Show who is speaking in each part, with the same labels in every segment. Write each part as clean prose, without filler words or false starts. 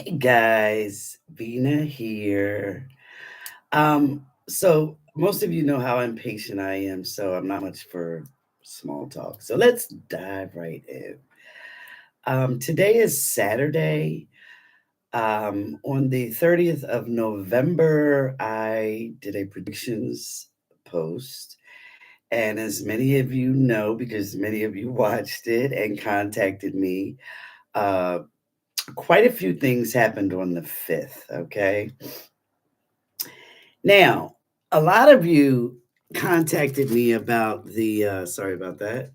Speaker 1: Hey guys, Vina here. So most of you know how impatient I am, so I'm not much for small talk. So let's dive right in. Today is Saturday. On the 30th of November, I did a predictions post. And as many of you know, because many of you watched it and contacted me, uh, quite a few things happened on the 5th, okay? Now, a lot of you contacted me about sorry about that,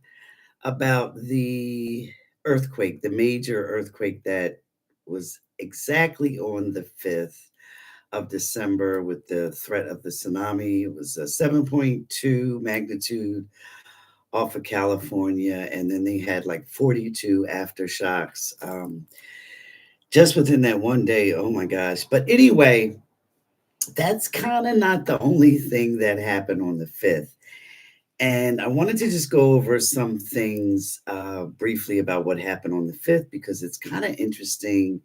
Speaker 1: about the earthquake, the major earthquake that was exactly on the 5th of December with the threat of the tsunami. It was a 7.2 magnitude off of California, and then they had like 42 aftershocks just within that one day. Oh my gosh. But anyway, that's kind of not the only thing that happened on the 5th. And I wanted to just go over some things briefly about what happened on the 5th because it's kind of interesting,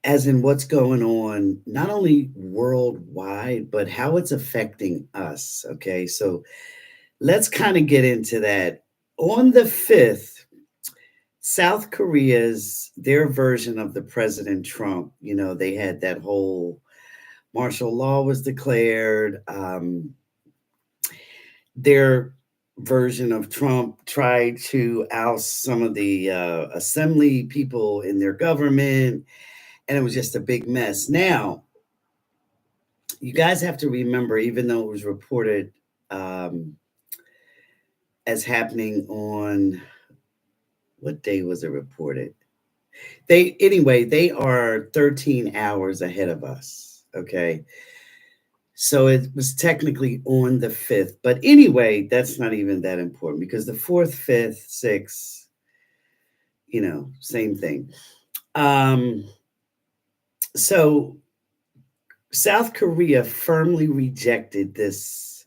Speaker 1: as in what's going on, not only worldwide, but how it's affecting us. Okay. So let's kind of get into that. On the 5th, South Korea's, their version of the President Trump, they had that whole martial law was declared. Their version of Trump tried to oust some of the assembly people in their government, and it was just a big mess. Now, you guys have to remember, even though it was reported um, as happening on what day was it reported? They are 13 hours ahead of us. Okay. So it was technically on the 5th. But anyway, that's not even that important because the 4th, 5th, 6th, same thing. Um, so South Korea firmly rejected this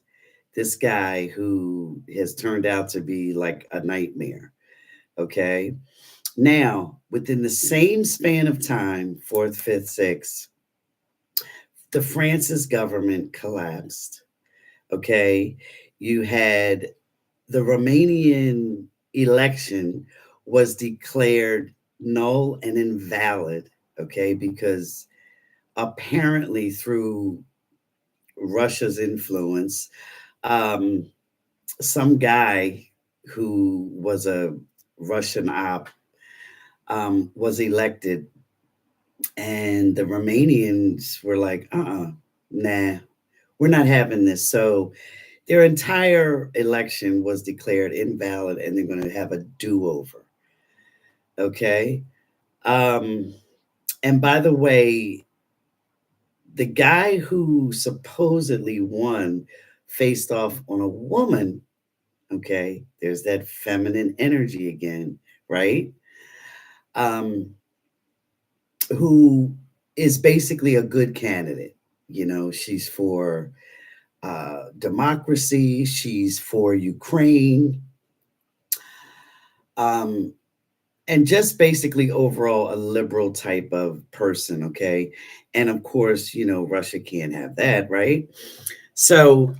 Speaker 1: guy who has turned out to be like a nightmare. Okay. Now, within the same span of time, 4th, 5th, 6th, the France's government collapsed. Okay. You had the Romanian election was declared null and invalid, okay, because apparently through Russia's influence, um, some guy who was a Russian op was elected, and the Romanians were like, nah, we're not having this. So their entire election was declared invalid and they're going to have a do over. Okay. Um, and by the way, the guy who supposedly won faced off on a woman. Okay. There's that feminine energy again, right? Um, who is basically a good candidate. She's for democracy, she's for Ukraine. Um, and just basically overall a liberal type of person, okay? And of course, Russia can't have that, right? So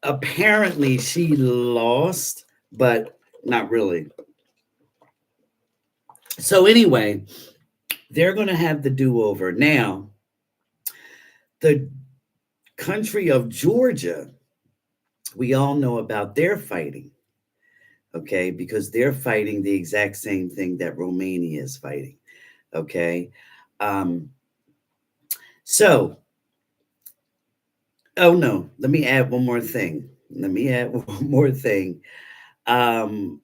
Speaker 1: apparently she lost, but not really. So anyway, they're going to have the do-over. Now, the country of Georgia, we all know about their fighting, okay? Because they're fighting the exact same thing that Romania is fighting, okay? Um, so Oh no, let me add one more thing. Let me add one more thing. Um,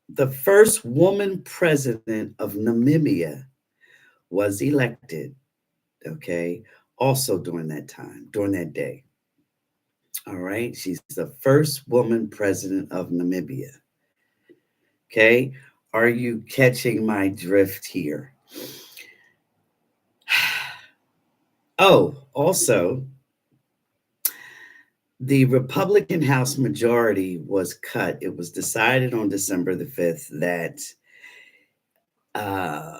Speaker 1: the first woman president of Namibia was elected, okay, also during that time, during that day. All right, she's the first woman president of Namibia. Okay, are you catching my drift here? Oh, also, the Republican House majority was cut. It was decided on December the 5th that Uh,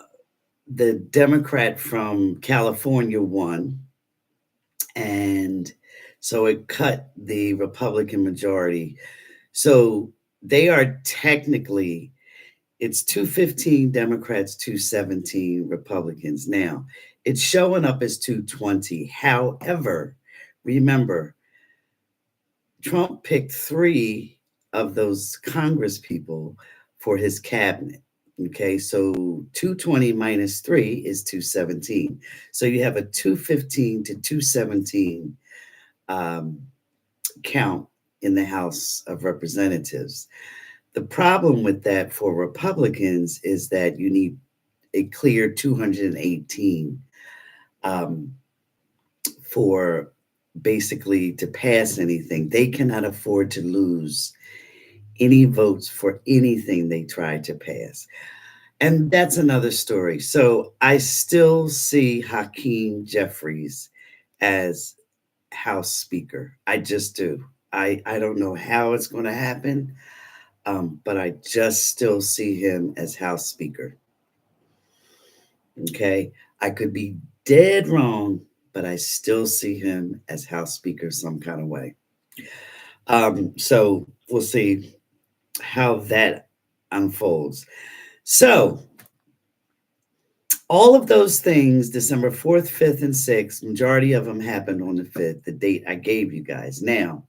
Speaker 1: the Democrat from California won, and so it cut the Republican majority. So they are technically, it's 215 Democrats, 217 Republicans. Now, it's showing up as 220. However, remember, Trump picked three of those Congress people for his cabinet. Okay, so 220 minus three is 217. So you have a 215 to 217 um, count in the House of Representatives. The problem with that for Republicans is that you need a clear 218 um, for basically to pass anything. They cannot afford to lose any votes for anything they try to pass. And that's another story. So I still see Hakeem Jeffries as House Speaker. I just do. I don't know how it's going to happen, but I just still see him as House Speaker. Okay. I could be dead wrong, but I still see him as House Speaker some kind of way. So we'll see how that unfolds. So all of those things, December 4th, 5th, and 6th, majority of them happened on the 5th, the date I gave you guys. Now,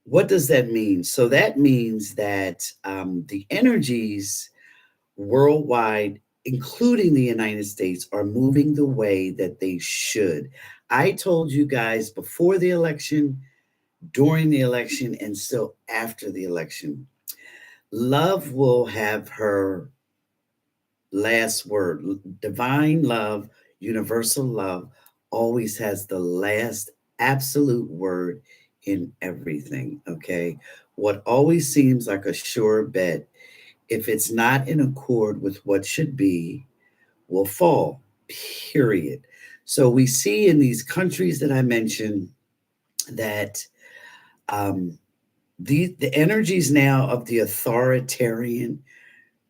Speaker 1: what does that mean? So that means that the energies worldwide, including the United States, are moving the way that they should. I told you guys before the election, during the election, and still after the election, love will have her last word. Divine love, universal love, always has the last absolute word in everything. Okay. What always seems like a sure bet, if it's not in accord with what should be, will fall, period. So we see in these countries that I mentioned that um, the energies now of the authoritarian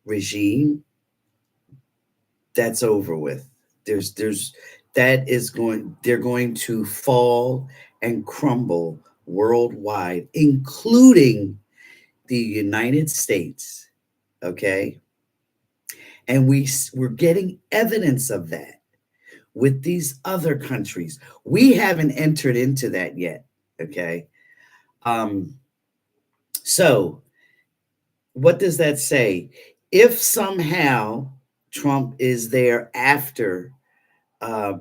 Speaker 1: regime, that's over with. There's that is going, they're going to fall and crumble worldwide, including the United States. Okay. And we're getting evidence of that with these other countries. We haven't entered into that yet. Okay. Um, so what does that say? If somehow Trump is there after uh,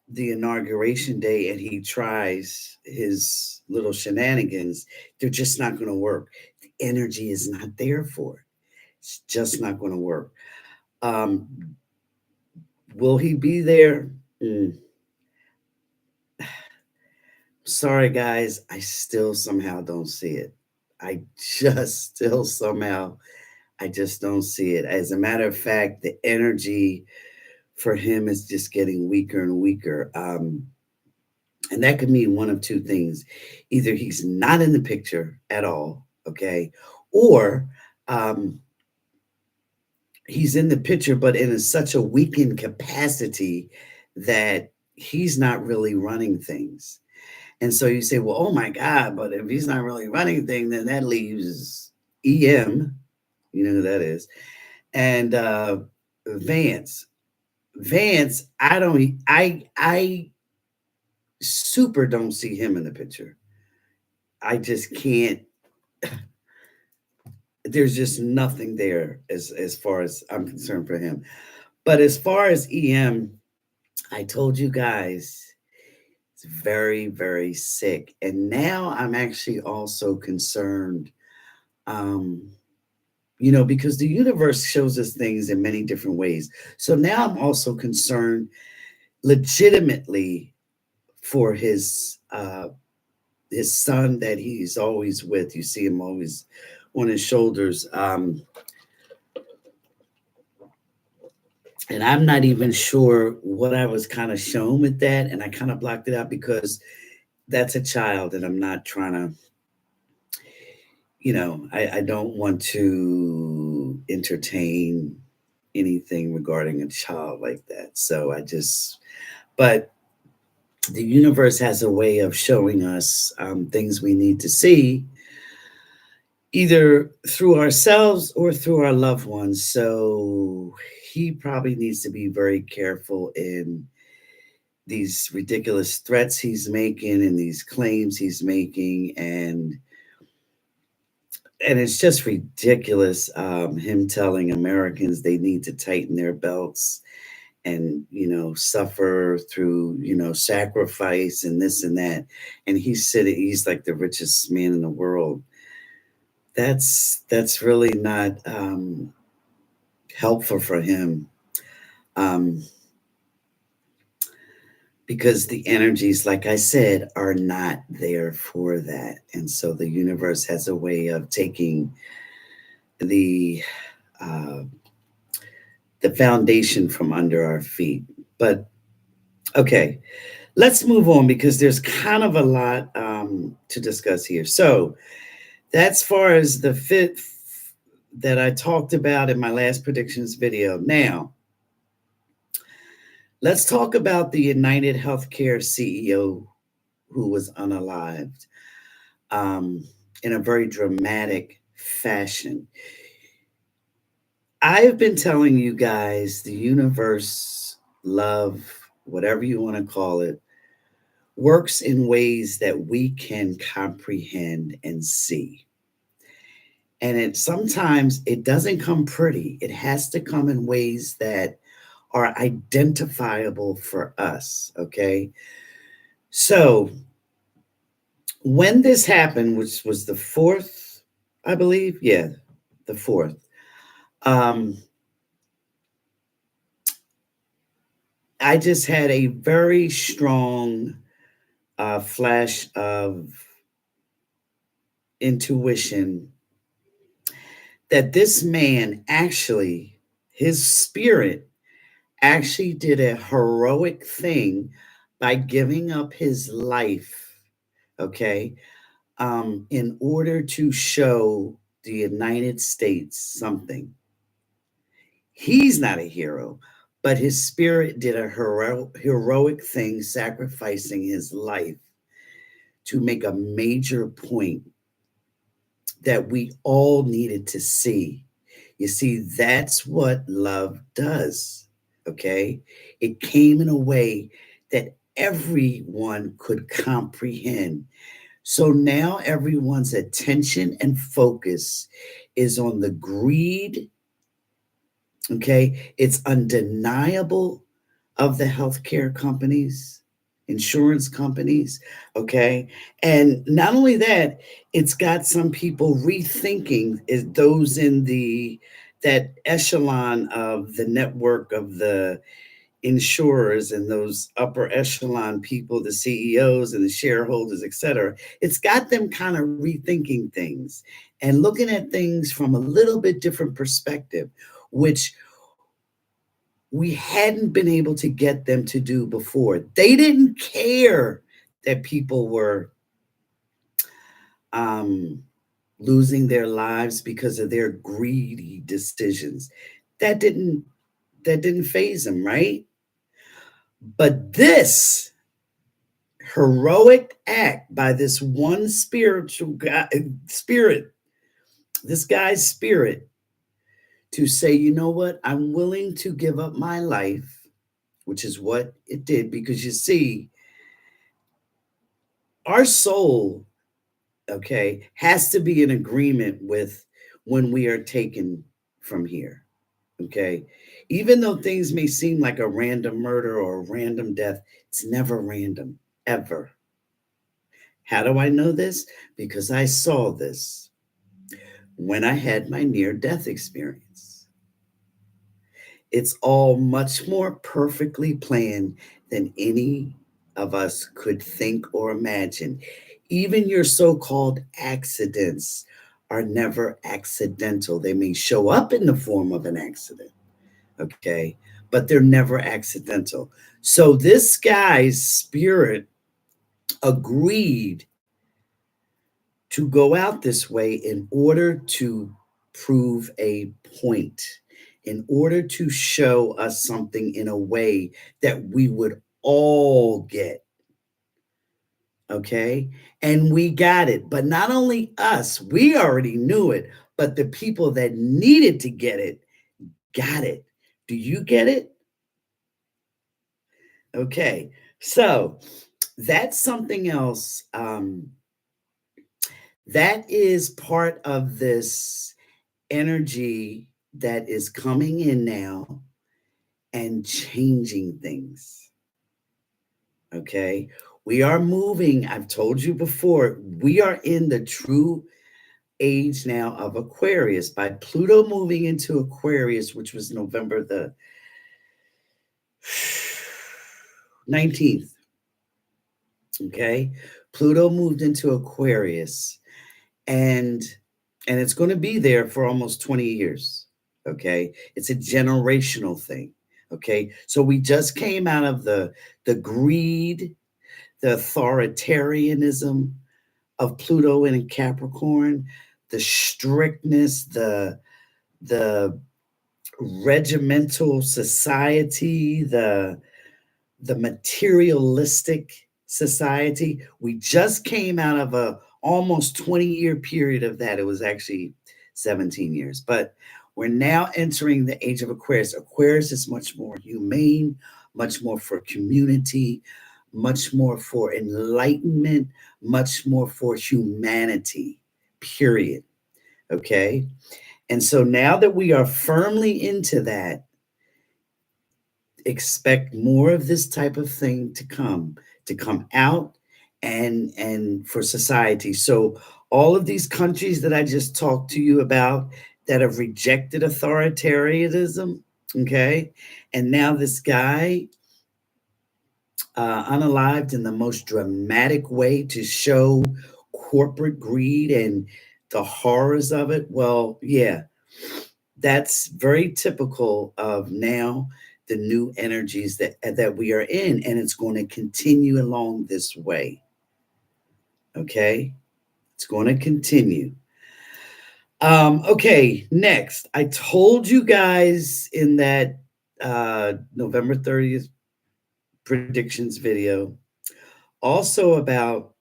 Speaker 1: the inauguration day and he tries his little shenanigans, they're just not going to work. The energy is not there for it. It's just not going to work. Um, will he be there? Sorry, guys. I still somehow don't see it. I just still somehow, I just don't see it. As a matter of fact, the energy for him is just getting weaker and weaker. And that could mean one of two things. Either he's not in the picture at all, okay, or um, he's in the picture, but in such a weakened capacity that he's not really running things. And so you say, well, oh my God, but if he's not really running things, then that leaves EM, you know who that is, and Vance. Vance, I super don't see him in the picture. I just can't. There's just nothing there as far as I'm concerned for him. But as far as EM, I told you guys it's very, very sick. And now I'm actually also concerned, um, because the universe shows us things in many different ways. So now I'm also concerned legitimately for his son that he's always with. You see him always on his shoulders. And I'm not even sure what I was kind of shown with that. And I kind of blocked it out because that's a child and I'm not trying to, I don't want to entertain anything regarding a child like that. So but the universe has a way of showing us things we need to see, either through ourselves or through our loved ones. So he probably needs to be very careful in these ridiculous threats he's making and these claims he's making, and it's just ridiculous, him telling Americans they need to tighten their belts and suffer through sacrifice and this and that, and he's like the richest man in the world. That's really not helpful for him, um, because the energies, like I said, are not there for that, and so the universe has a way of taking the uh, the foundation from under our feet. But okay, let's move on because there's kind of a lot to discuss here. So that's far as the fifth that I talked about in my last predictions video. Now, let's talk about the United Healthcare CEO who was unalived um, in a very dramatic fashion. I've been telling you guys the universe, love, whatever you want to call it, works in ways that we can comprehend and see. And sometimes it doesn't come pretty. It has to come in ways that are identifiable for us. Okay. So when this happened, which was the fourth, I believe, yeah, the fourth, um, I just had a very strong flash of intuition that this man actually, his spirit actually did a heroic thing by giving up his life, okay, in order to show the United States something. He's not a hero, but his spirit did a heroic thing, sacrificing his life to make a major point that we all needed to see. You see, that's what love does. Okay. It came in a way that everyone could comprehend. So now everyone's attention and focus is on the greed. Okay. It's undeniable of the healthcare companies, insurance companies. Okay. And not only that, it's got some people rethinking is those in that echelon of the network of the insurers and those upper echelon people, the CEOs and the shareholders, et cetera. It's got them kind of rethinking things and looking at things from a little bit different perspective, which we hadn't been able to get them to do before. They didn't care that people were um, losing their lives because of their greedy decisions. That didn't that didn't phase them, right? But this heroic act by this one spiritual guy, spirit, this guy's spirit, to say, you know what, I'm willing to give up my life, which is what it did, because you see, our soul, okay, has to be in agreement with when we are taken from here. Okay. Even though things may seem like a random murder or a random death, it's never random, ever. How do I know this? Because I saw this when I had my near death experience. It's all much more perfectly planned than any of us could think or imagine. Even your so called accidents are never accidental. They may show up in the form of an accident, okay, but they're never accidental. So this guy's spirit agreed to go out this way in order to prove a point, in order to show us something in a way that we would all get. Okay. And we got it. But not only us, we already knew it, but the people that needed to get it got it. Do you get it? Okay. So that's something else. That is part of this energy that is coming in now and changing things. Okay. We are moving. I've told you before, we are in the true age now of Aquarius by Pluto moving into Aquarius, which was November the 19th. Okay. Pluto moved into Aquarius and it's going to be there for almost 20 years. Okay. It's a generational thing. Okay. So we just came out of the greed, the authoritarianism of Pluto in Capricorn, the strictness, the regimental society, the materialistic society. We just came out of a almost 20-year period of that. It was actually 17 years, but we're now entering the age of Aquarius. Aquarius is much more humane, much more for community, much more for enlightenment, much more for humanity, period. Okay. And so now that we are firmly into that, expect more of this type of thing to come out and for society. So all of these countries that I just talked to you about that have rejected authoritarianism, okay, and now this guy unalived in the most dramatic way to show corporate greed and the horrors of it. Well, yeah, that's very typical of now the new energies that we are in, and it's going to continue along this way. Okay, it's going to continue. Okay, next, I told you guys in that November 30th predictions video also about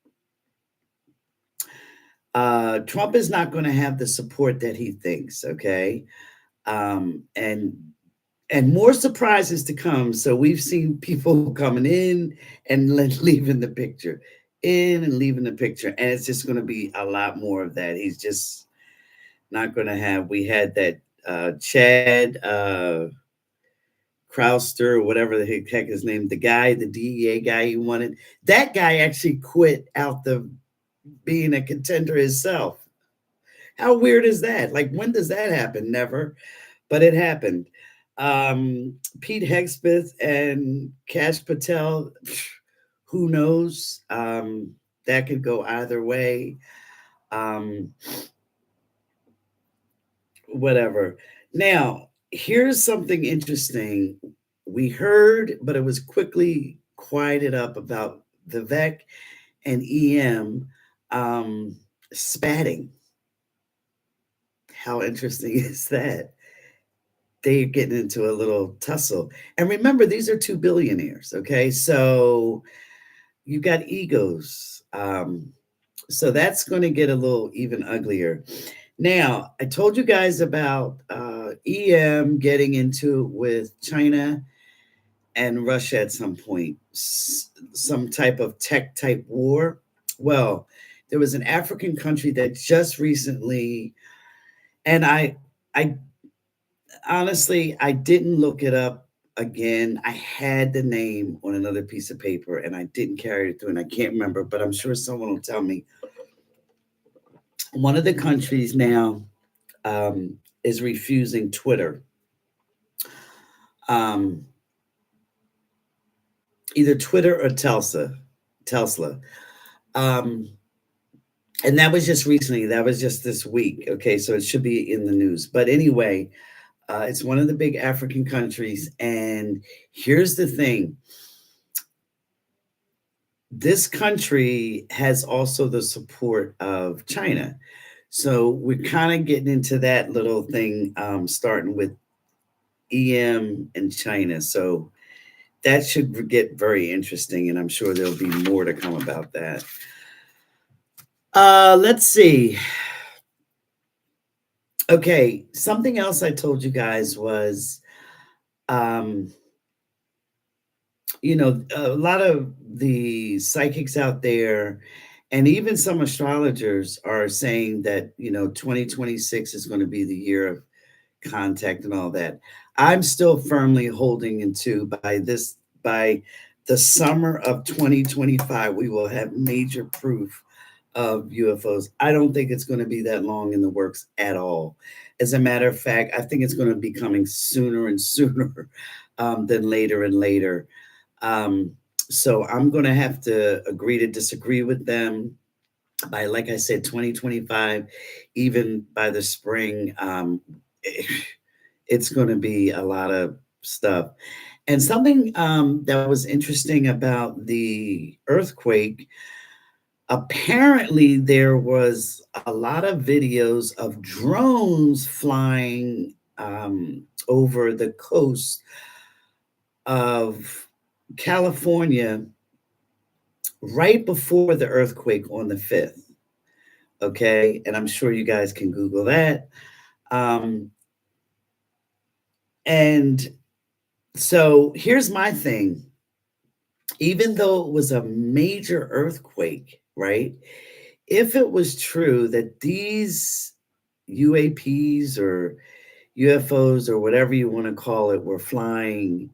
Speaker 1: Trump is not going to have the support that he thinks. Okay, and more surprises to come. So we've seen people coming in and leaving the picture, in and leaving the picture, and it's just going to be a lot more of that. He's just not going to have. We had that Chad Crowster, or whatever the heck his name, the guy, the DEA guy he wanted. That guy actually quit out the being a contender himself. How weird is that? Like, when does that happen? Never, but it happened. Pete Hegseth and Cash Patel, who knows? That could go either way. Um, Whatever. Now, here's something interesting. We heard, but it was quickly quieted up about Vivek and EM spatting. How interesting is that? They're getting into a little tussle. And remember, these are two billionaires, okay? So you got egos. So that's going to get a little even uglier. Now, I told you guys about EM getting into it with China and Russia at some point, some type of tech type war. Well, there was an African country that just recently, and I honestly, I didn't look it up again. I had the name on another piece of paper and I didn't carry it through, and I can't remember, but I'm sure someone will tell me. One of the countries now is refusing Twitter. Um, Either Twitter or Tesla. Um, and that was just recently. That was just this week. Okay, so it should be in the news. But anyway, it's one of the big African countries. And here's the thing. This country has also the support of China. So we're kind of getting into that little thing, starting with EM and China. So that should get very interesting, and I'm sure there'll be more to come about that. Let's see. Okay, something else I told you guys was, um, a lot of the psychics out there and even some astrologers are saying that, 2026 is going to be the year of contact and all that. I'm still firmly holding into by the summer of 2025, we will have major proof of UFOs. I don't think it's going to be that long in the works at all. As a matter of fact, I think it's going to be coming sooner and sooner than later and later. Um, so I'm going to have to agree to disagree with them by, like I said, 2025, even by the spring. It's going to be a lot of stuff. And something that was interesting about the earthquake, apparently there was a lot of videos of drones flying over the coast of California right before the earthquake on the 5th. Okay. And I'm sure you guys can Google that. Um, and so here's my thing. Even though it was a major earthquake, right? If it was true that these UAPs or UFOs or whatever you want to call it were flying,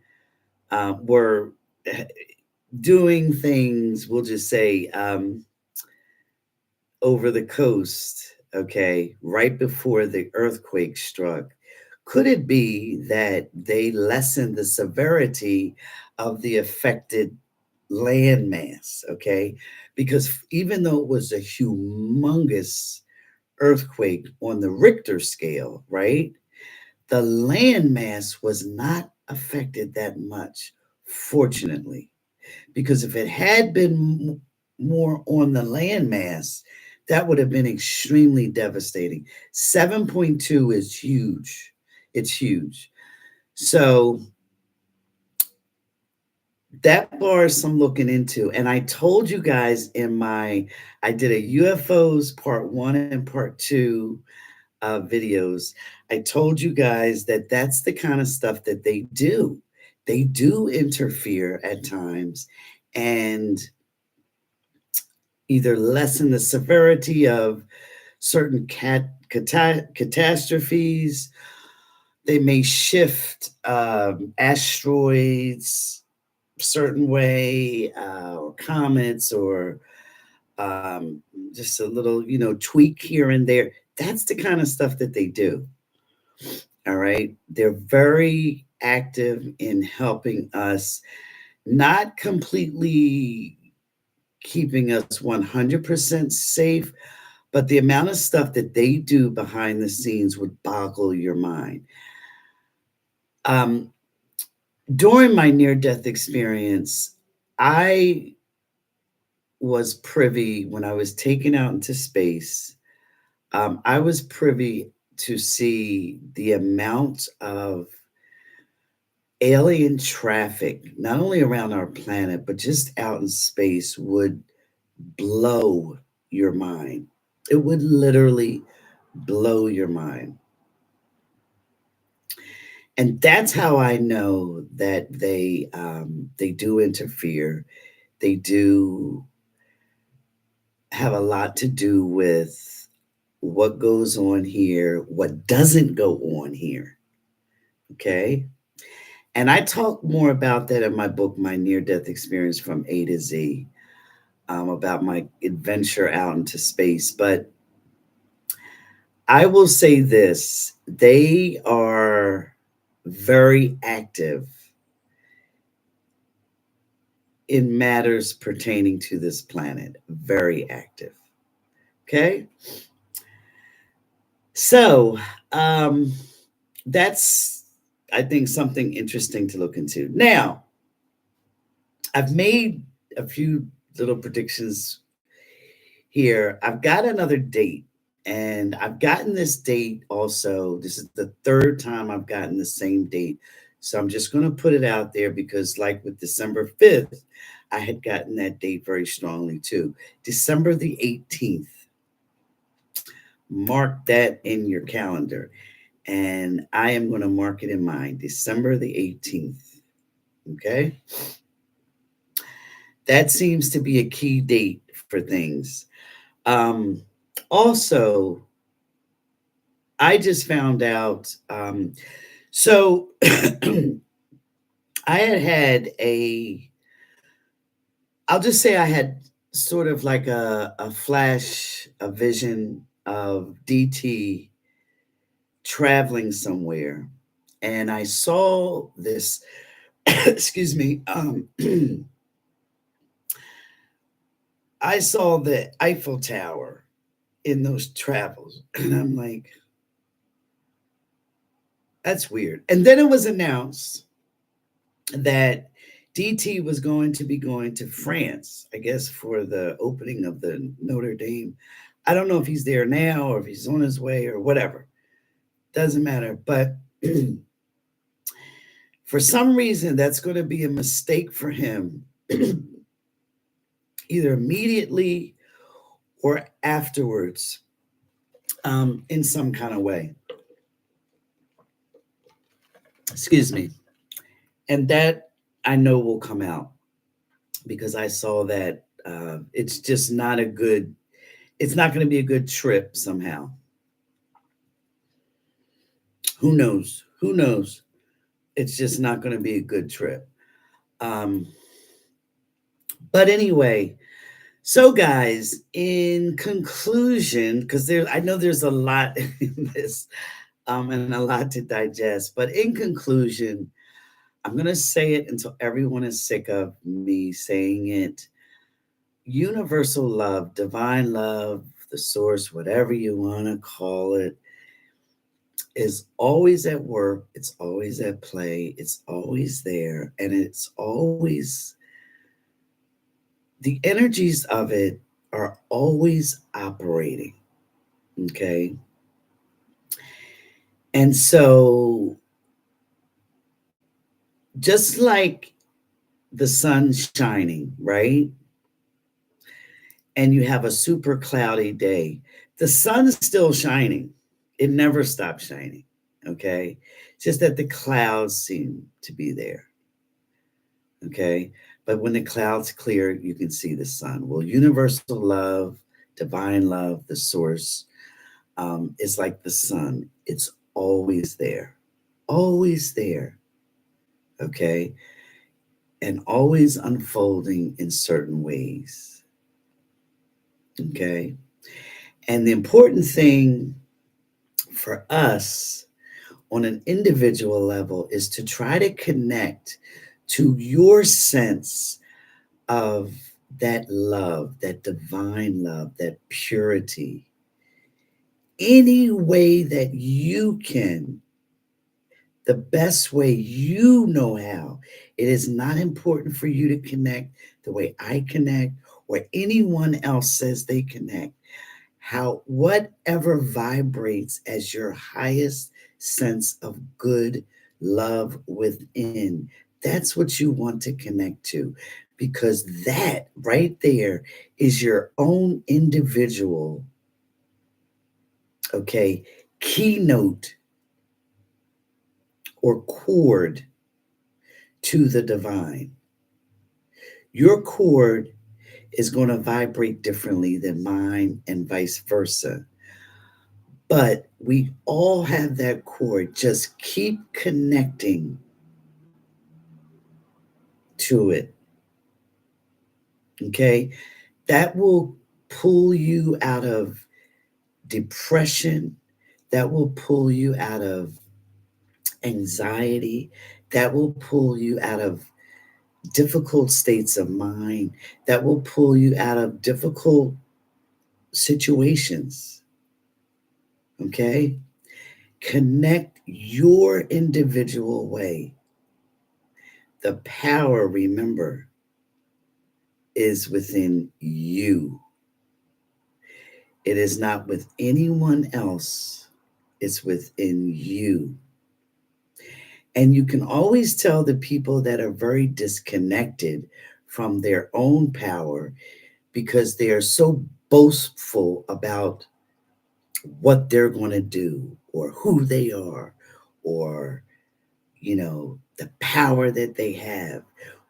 Speaker 1: were doing things, we'll just say, over the coast, okay, right before the earthquake struck, could it be that they lessened the severity of the affected landmass? Okay, because even though it was a humongous earthquake on the Richter scale, right, the landmass was not affected that much, fortunately, because if it had been more on the landmass, that would have been extremely devastating. 7.2 is huge. It's huge. So that bars some looking into. And I told you guys I did a UFOs part one and part two videos. I told you guys that that's the kind of stuff that they do. They do interfere at times and either lessen the severity of certain catastrophes. They may shift asteroids certain way, or comets, or just a little, tweak here and there. That's the kind of stuff that they do. All right. They're very active in helping us, not completely keeping us 100% safe, but the amount of stuff that they do behind the scenes would boggle your mind. Um, During my near death experience, I was privy when I was taken out into space. I was privy to see the amount of alien traffic, not only around our planet, but just out in space, would blow your mind. It would literally blow your mind. And that's how I know that they do interfere. They do have a lot to do with what goes on here, what doesn't go on here. Okay. And I talk more about that in my book, My Near Death Experience from A to Z, about my adventure out into space. But I will say this, they are very active in matters pertaining to this planet, very active. Okay. So that's, I think, something interesting to look into. Now, I've made a few little predictions here. I've got another date, And I've gotten this date also. This is the third time I've gotten the same date. So I'm just going to put it out there because, like with December 5th, I had gotten that date very strongly too. December the 18th. Mark that in your calendar. And I am going to mark it in mine. December the 18th. Okay. That seems to be a key date for things. Um, Also, I just found out. So I had I'll just say I had sort of like a flash, a vision of DT traveling somewhere. And I saw this, excuse me, I saw the Eiffel Tower in those travels. And I'm like, that's weird. And then it was announced that DT was going to be going to France, I guess, for the opening of the Notre Dame. I don't know if he's there now or if he's on his way or whatever. Doesn't matter. But for some reason, that's going to be a mistake for him, either immediately or afterwards, in some kind of way. Excuse me. And that I know will come out because I saw that it's just not a good, it's not going to be a good trip somehow. Who knows? Who knows? It's just not going to be a good trip. Um, but anyway, so guys, in conclusion, because there, I know there's a lot in this, and a lot to digest. But in conclusion, I'm going to say it until everyone is sick of me saying it. Universal love, divine love, the source, whatever you want to call it, is always at work, it's always at play, it's always there, and it's always, the energies of it are always operating. Okay. And so, just like the sun shining, right? And you have a super cloudy day, the sun's still shining. It never stops shining. Okay. It's just that the clouds seem to be there. Okay. But when the clouds clear, you can see the sun. Well, universal love, divine love, the source, is like the sun. It's always there, always there. Okay. And always unfolding in certain ways. Okay. And the important thing for us on an individual level is to try to connect to your sense of that love, that divine love, that purity, any way that you can, the best way you know how. It is not important for you to connect the way I connect or anyone else says they connect. How, whatever vibrates as your highest sense of good love within, that's what you want to connect to, because that right there is your own individual, okay, keynote or chord to the divine. Your chord is going to vibrate differently than mine and vice versa. But we all have that chord. Just keep connecting to it. Okay. That will pull you out of depression. That will pull you out of anxiety. That will pull you out of difficult states of mind. That will pull you out of difficult situations. Okay. Connect your individual way. The power, remember, is within you. It is not with anyone else, it's within you. And you can always tell the people that are very disconnected from their own power because they are so boastful about what they're going to do or who they are or, the power that they have.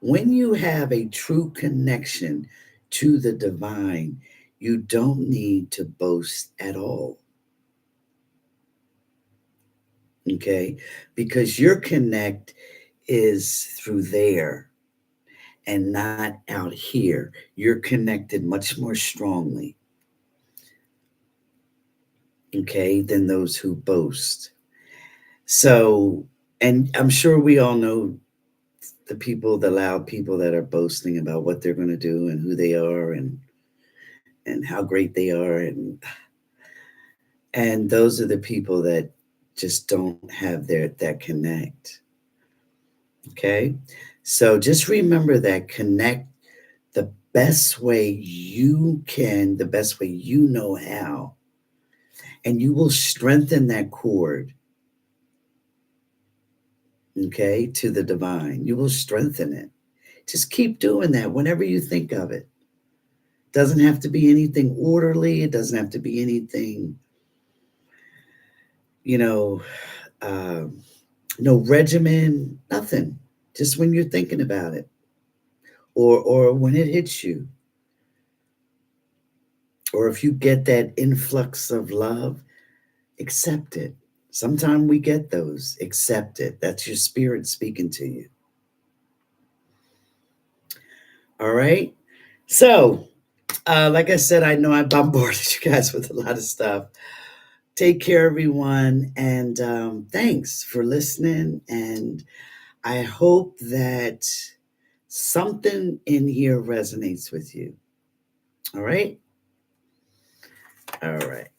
Speaker 1: When you have a true connection to the divine, you don't need to boast at all. Okay? Because your connect is through there and not out here. You're connected much more strongly, okay, than those who boast. So, and I'm sure we all know the loud people that are boasting about what they're going to do and who they are and how great they are and those are the people that just don't have that connect. Okay? So just remember that connect the best way you can, the best way you know how, and you will strengthen that cord, okay, to the divine. You will strengthen it. Just keep doing that whenever you think of it. Doesn't have to be anything orderly. It doesn't have to be anything, you know, um, no regimen, nothing. Just when you're thinking about it, or when it hits you, or if you get that influx of love, accept it. Sometimes we get those. Accept it. That's your spirit speaking to you. All right. So, like I said, I know I bombarded you guys with a lot of stuff. Take care, everyone, and thanks for listening. And I hope that something in here resonates with you. All right. All right.